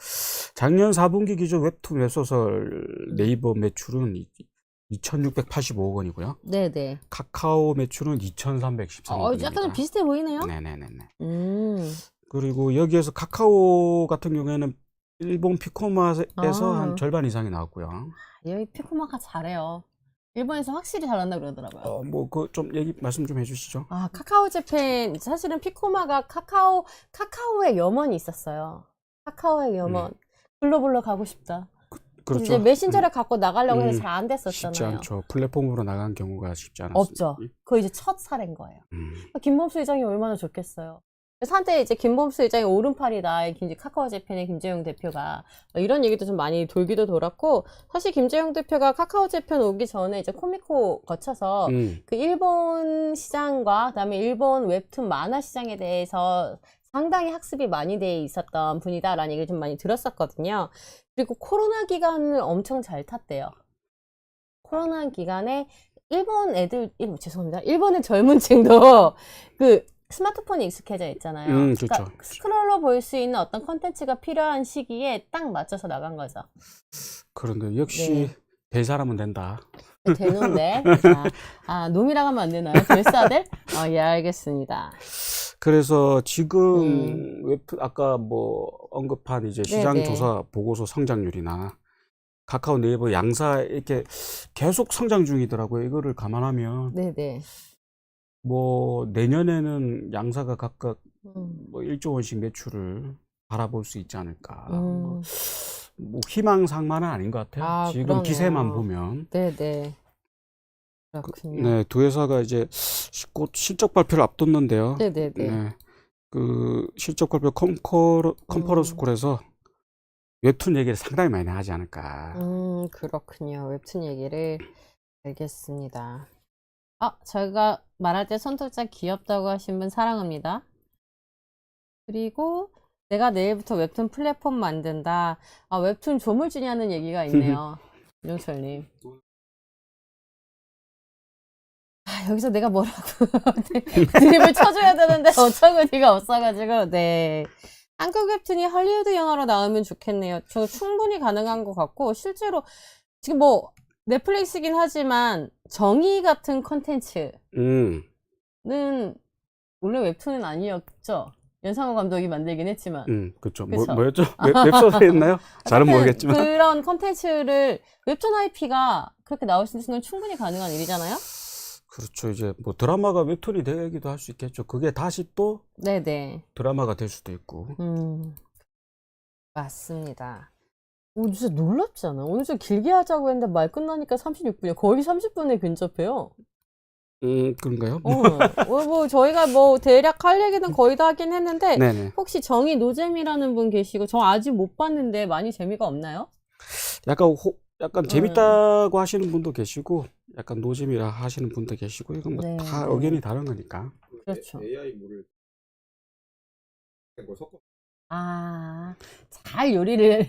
작년 4분기 기준 웹툰 웹소설 네이버 매출은 2,685억 원이고요. 네네. 카카오 매출은 2,313억 원입니다. 약간 비슷해 보이네요. 네네네네. 그리고 여기에서 카카오 같은 경우에는 일본 피코마에서 한 절반 이상이 나왔고요. 여기 피코마가 잘해요. 일본에서 확실히 잘한다 그러더라고요. 뭐 그 좀 말씀 좀 해주시죠. 카카오 재팬, 사실은 피코마가 카카오의 염원이 있었어요. 카카오의 염원. 글로벌로 가고 싶다. 그렇죠. 이제 메신저를 갖고 나가려고 해서 잘 안 됐었잖아요. 쉽지 않죠. 플랫폼으로 나간 경우가 쉽지 않았어요. 없죠. 그거 이제 첫 사례인 거예요. 김범수 회장이 얼마나 좋겠어요. 그래서 한때 이제 김범수 회장이 오른팔이다. 카카오 재팬의 김재용 대표가 이런 얘기도 좀 많이 돌기도 돌았고, 사실 김재용 대표가 카카오 재팬 오기 전에 이제 코미코 거쳐서 그 일본 시장과 그다음에 일본 웹툰 만화 시장에 대해서 상당히 학습이 많이 돼 있었던 분이다라는 얘기를 좀 많이 들었었거든요. 그리고 코로나 기간을 엄청 잘 탔대요. 코로나 기간에 죄송합니다. 일본의 젊은 층도 그 스마트폰이 익숙해져 있잖아요. 좋죠. 그러니까 스크롤로 볼 수 있는 어떤 컨텐츠가 필요한 시기에 딱 맞춰서 나간 거죠. 그런데 역시 네. 될 사람은 된다. 되는데. 놈이라고 하면 안 되나요? 별사들? 예, 알겠습니다. 그래서 지금 웹툰 아까 뭐 언급한 이제 시장 네네. 조사 보고서 성장률이나 카카오 네이버 양사 이렇게 계속 성장 중이더라고요. 이거를 감안하면 네네. 뭐 내년에는 양사가 각각 음. 뭐 1조 원씩 매출을 바라볼 수 있지 않을까. 음. 뭐 희망상만은 아닌 것 같아요. 지금 그러네요. 기세만 보면. 네네. 그렇군요. 네, 두 회사가 이제 곧 실적 발표를 앞뒀는데요. 네네네. 네, 그 실적 발표 컨퍼런스 콜에서 웹툰 얘기를 상당히 많이 하지 않을까. 그렇군요. 웹툰 얘기를 알겠습니다. 저희가 말할 때 손톱자 귀엽다고 하신 분 사랑합니다. 그리고 내가 내일부터 웹툰 플랫폼 만든다. 웹툰 조물주냐는 얘기가 있네요. 윤영철님. 여기서 내가 뭐라고 드립을 쳐줘야 되는데 어처구니가 없어가지고 네. 한국 웹툰이 할리우드 영화로 나오면 좋겠네요. 저 충분히 가능한 것 같고 실제로 지금 뭐 넷플릭스긴 하지만 정의 같은 컨텐츠는 원래 웹툰은 아니었죠. 연상호 감독이 만들긴 했지만. 그렇죠. 그쵸? 뭐였죠? 웹소설이었나요? 잘은 모르겠지만. 그런 컨텐츠를 웹툰 IP가 그렇게 나올 수 있는 건 충분히 가능한 일이잖아요. 그렇죠. 이제 뭐 드라마가 웹툰이 되기도 할 수 있겠죠. 그게 다시 또 네네. 드라마가 될 수도 있고. 맞습니다. 진짜 놀랍잖아. 오늘 좀 길게 하자고 했는데 말 끝나니까 36분이야. 거의 30분에 근접해요. 그런가요? 뭐 저희가 뭐 대략 할 얘기는 거의 다 하긴 했는데 네네. 혹시 정의 노잼이라는 분 계시고 저 아직 못 봤는데 많이 재미가 없나요? 약간 재밌다고 하시는 분도 계시고 약간 노잼이라 하시는 분도 계시고 이건 뭐 네, 다 네. 의견이 다른 거니까. 그렇죠. AI 물을 걸 섞어 잘 요리를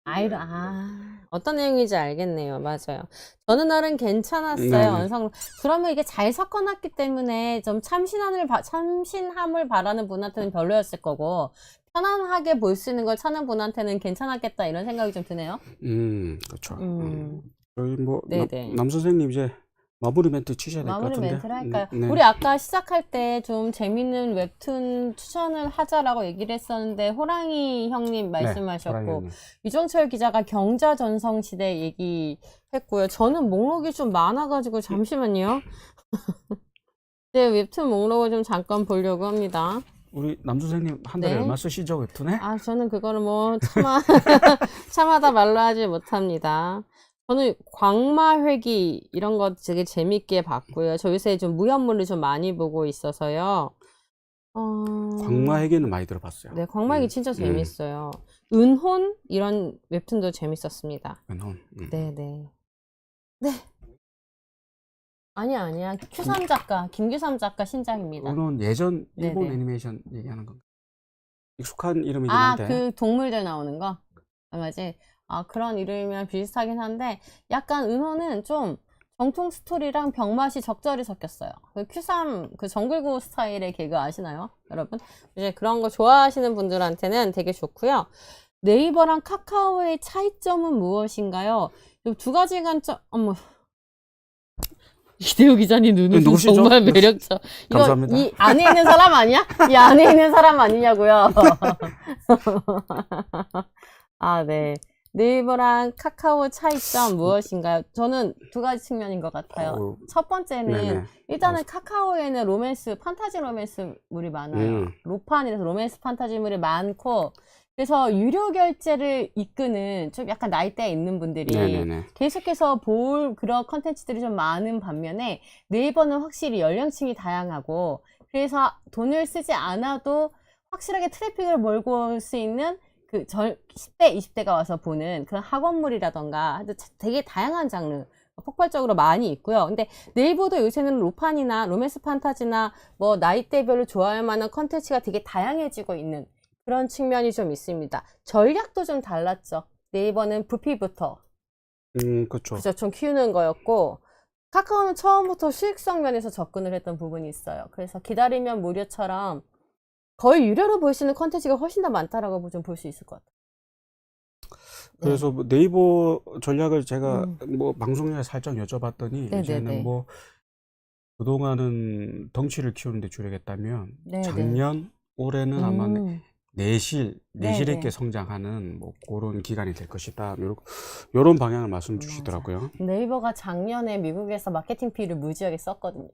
아이로봇 같은 어떤 내용인지 알겠네요. 맞아요. 저는 나름 괜찮았어요. 네네. 완성. 그러면 이게 잘 섞어놨기 때문에 좀 참신함을 바라는 분한테는 별로였을 거고 편안하게 볼 수 있는 걸 찾는 분한테는 괜찮았겠다 이런 생각이 좀 드네요. 그렇죠. 저희 뭐 네네. 남 선생님 이제 마무리 멘트 치셔야 될 것 마무리 같은데. 멘트를 할까요? 네. 우리 아까 시작할 때 좀 재밌는 웹툰 추천을 하자라고 얘기를 했었는데 호랑이 형님 말씀하셨고 호랑이 형님. 유정철 기자가 경자전성시대 얘기했고요. 저는 목록이 좀 많아가지고 잠시만요. 네, 웹툰 목록을 좀 잠깐 보려고 합니다. 우리 남 선생님 한 달에 네. 얼마 쓰시죠 웹툰에? 저는 그거를 뭐 참아다 말로 하지 못합니다. 저는 광마회기 이런 거 되게 재밌게 봤고요. 저 요새 좀 무협물을 좀 많이 보고 있어서요. 광마회계는 많이 들어봤어요. 네, 광마회기 진짜 재밌어요. 은혼 이런 웹툰도 재밌었습니다. 은혼. 네네. 네. 아니야. 큐삼 작가, 김규삼 작가 신작입니다. 은혼 예전 일본 네네. 애니메이션 얘기하는 건가? 익숙한 이름이긴 한데. 그 동물들 나오는 거? 맞지? 그런 이름이랑 비슷하긴 한데, 약간 은호는 좀 정통 스토리랑 병맛이 적절히 섞였어요. 그 Q3, 그 정글고 스타일의 개그 아시나요? 여러분? 이제 그런 거 좋아하시는 분들한테는 되게 좋고요. 네이버랑 카카오의 차이점은 무엇인가요? 이 두 가지 관점, 이대호 기자님 눈은 누구시죠? 정말 매력적. 이거 감사합니다. 이 안에 있는 사람 아니야? 이 안에 있는 사람 아니냐고요? 네. 네이버랑 카카오 차이점 무엇인가요? 저는 두 가지 측면인 것 같아요. 첫 번째는 네네. 일단은 카카오에는 로맨스, 판타지 로맨스물이 많아요. 로판이라서 로맨스 판타지물이 많고 그래서 유료 결제를 이끄는 좀 약간 나이대에 있는 분들이 네네네. 계속해서 볼 그런 컨텐츠들이 좀 많은 반면에 네이버는 확실히 연령층이 다양하고 그래서 돈을 쓰지 않아도 확실하게 트래픽을 몰고 올 수 있는 그 10대, 20대가 와서 보는 그런 학원물이라던가 되게 다양한 장르 폭발적으로 많이 있고요. 근데 네이버도 요새는 로판이나 로맨스 판타지나 뭐 나이대별로 좋아할 만한 컨텐츠가 되게 다양해지고 있는 그런 측면이 좀 있습니다. 전략도 좀 달랐죠. 네이버는 부피부터 그렇죠. 그죠? 좀 키우는 거였고, 카카오는 처음부터 수익성 면에서 접근을 했던 부분이 있어요. 그래서 기다리면 무료처럼 거의 유료로 볼 수 있는 컨텐츠가 훨씬 더 많다라고 좀 볼 수 있을 것 같아요. 그래서 뭐 네이버 전략을 제가 뭐 방송에 살짝 여쭤봤더니 네네네. 이제는 뭐 그동안은 덩치를 키우는데 주력했다면 네네. 작년, 올해는 아마 내실 네네. 있게 성장하는 뭐 그런 기간이 될 것이다. 요런 방향을 말씀 주시더라고요. 네이버가 작년에 미국에서 마케팅 비를 무지하게 썼거든요.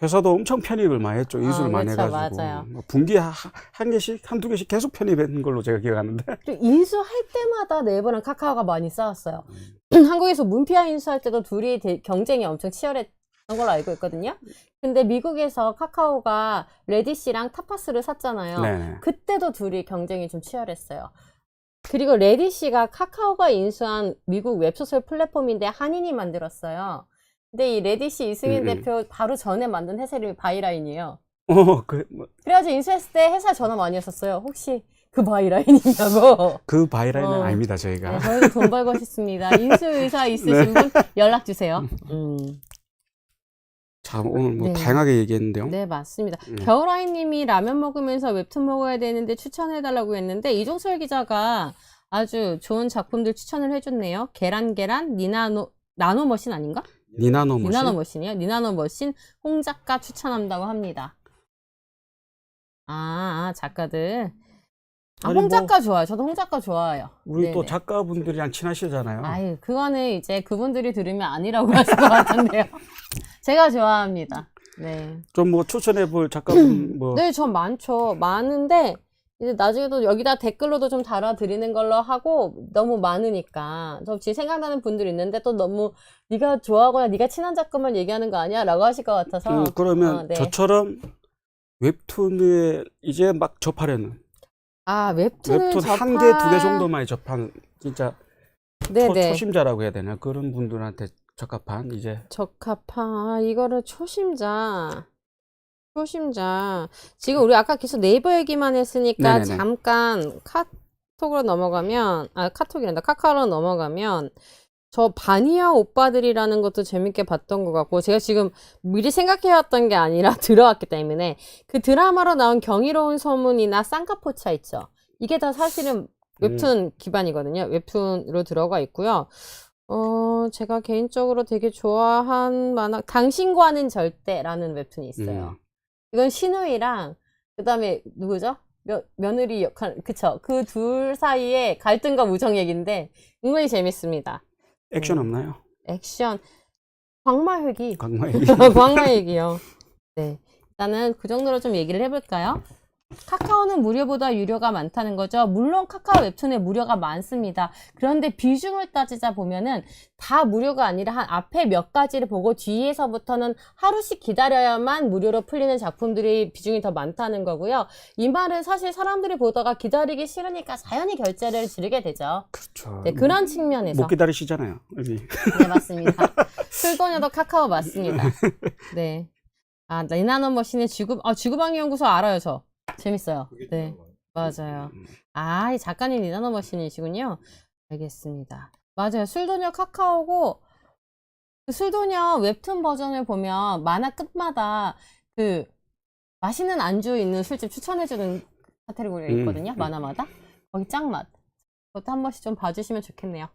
회사도 엄청 편입을 많이 했죠. 인수를 많이 그렇죠. 해가지고. 맞아요. 뭐 분기에 한 개씩, 한두 개씩 계속 편입한 걸로 제가 기억하는데. 또 인수할 때마다 네이버랑 카카오가 많이 싸웠어요. 한국에서 문피아 인수할 때도 둘이 경쟁이 엄청 치열했던 걸로 알고 있거든요. 근데 미국에서 카카오가 레딧이랑 타파스를 샀잖아요. 네네. 그때도 둘이 경쟁이 좀 치열했어요. 그리고 레딧이가 카카오가 인수한 미국 웹소설 플랫폼인데 한인이 만들었어요. 근데 이 레딧이 이승인 대표 바로 전에 만든 회사 이름이 바이라인이에요. 그래가지고 인수했을 때 회사 전화 많이 했었어요. 혹시 그 바이라인이냐고. 그 바이라인은 아닙니다, 저희가. 네, 저희도 돈 벌고 싶습니다. 인수 의사 있으신 분 연락 주세요. 참, 오늘 뭐 네. 다양하게 얘기했는데요. 네, 맞습니다. 겨울아이님이 라면 먹으면서 웹툰 먹어야 되는데 추천해달라고 했는데 이종설 기자가 아주 좋은 작품들 추천을 해줬네요. 계란 나노머신 아닌가? 니나노머신. 니나노머신이요? 니나노머신 홍 작가 추천한다고 합니다. 작가들. 아니, 홍 작가 좋아요. 저도 홍 작가 좋아해요. 우리 또 네네. 작가분들이랑 친하시잖아요. 아유, 그거는 이제 그분들이 들으면 아니라고 하실 것 같은데요. 제가 좋아합니다. 네. 좀 뭐 추천해볼 작가분 뭐. 네, 전 많죠. 많은데, 이제 나중에도 여기다 댓글로도 좀 달아드리는 걸로 하고, 너무 많으니까. 저 지금 생각나는 분들 있는데, 또 너무 네가 좋아하거나 네가 친한 작가만 얘기하는 거 아니야? 라고 하실 것 같아서. 그러면 네. 저처럼 웹툰에 이제 막 접하려는. 웹툰을 웹툰 한 개, 두 개 정도만 접하는, 진짜 네네. 초심자라고 해야 되나? 그런 분들한테 적합한, 이제. 이거를 초심자. 지금 우리 아까 계속 네이버 얘기만 했으니까 네네네. 잠깐 카톡으로 넘어가면, 카톡이란다. 카카오로 넘어가면, 저 바니아 오빠들이라는 것도 재밌게 봤던 것 같고, 제가 지금 미리 생각해왔던 게 아니라 들어왔기 때문에, 그 드라마로 나온 경이로운 소문이나 쌍꺼포차 있죠. 이게 다 사실은 웹툰 기반이거든요. 웹툰으로 들어가 있고요. 제가 개인적으로 되게 좋아한 만화, 당신과는 절대라는 웹툰이 있어요. 이건 신우이랑, 그 다음에 누구죠? 며느리 역할, 그쵸. 그 둘 사이의 갈등과 우정 얘기인데, 은근히 재밌습니다. 액션 없나요? 액션. 광마회기. 광마얘기. 광마얘기요. 네. 일단은 그 정도로 좀 얘기를 해볼까요? 카카오는 무료보다 유료가 많다는 거죠. 물론 카카오 웹툰에 무료가 많습니다. 그런데 비중을 따지자 보면은 다 무료가 아니라 한 앞에 몇 가지를 보고 뒤에서부터는 하루씩 기다려야만 무료로 풀리는 작품들이 비중이 더 많다는 거고요. 이 말은 사실 사람들이 보다가 기다리기 싫으니까 자연히 결제를 지르게 되죠. 그렇죠. 네, 그런 측면에서. 못 기다리시잖아요. 여기. 네, 맞습니다. 술도녀도 카카오 맞습니다. 네. 니나노머신의 지구방위연구소 알아요, 저. 재밌어요. 네, 맞아요. 이 작가님 니나노머신이시군요. 알겠습니다. 맞아요. 술도녀 카카오고, 그 술도녀 웹툰 버전을 보면 만화 끝마다 그 맛있는 안주 있는 술집 추천해주는 카테고리가 있거든요. 만화마다. 거기 짱맛. 그것도 한 번씩 좀 봐주시면 좋겠네요.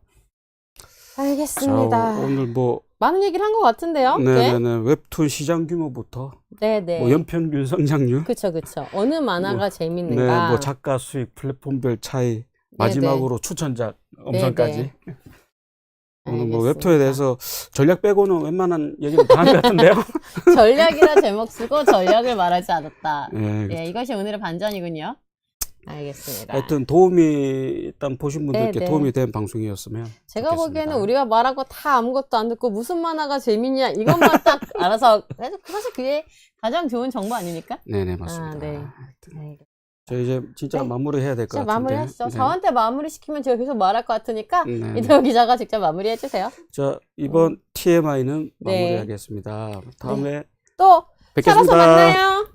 알겠습니다. 자, 오늘 뭐 많은 얘기를 한 것 같은데요. 네네네. 웹툰 시장 규모부터 네네. 뭐 연평균 성장률, 그쵸. 어느 만화가 재밌는가. 네, 뭐 작가 수익, 플랫폼별 차이, 마지막으로 추천작 엄선까지. 오늘 뭐 웹툰에 대해서 전략 빼고는 웬만한 얘기는 다 한 것 같은데요. 전략이라 제목 쓰고 전략을 말하지 않았다. 네, 예, 이것이 오늘의 반전이군요. 알겠습니다. 하여튼 일단 보신 분들께 네네. 도움이 된 방송이었으면 제가 좋겠습니다. 보기에는 우리가 말하고 다 아무것도 안 듣고 무슨 만화가 재밌냐 이것만 딱 알아서 사실 그게 가장 좋은 정보 아닙니까? 네네, 맞습니다. 네. 하여튼 저 이제 진짜 네. 마무리해야 될 것 진짜 같은데. 마무리하시죠. 네. 저한테 마무리 시키면 제가 계속 말할 것 같으니까 네. 이태호 기자가 직접 마무리해 주세요. 자, 이번 TMI는 네. 마무리하겠습니다. 다음에 또 뵙겠습니다. 살아서 만나요.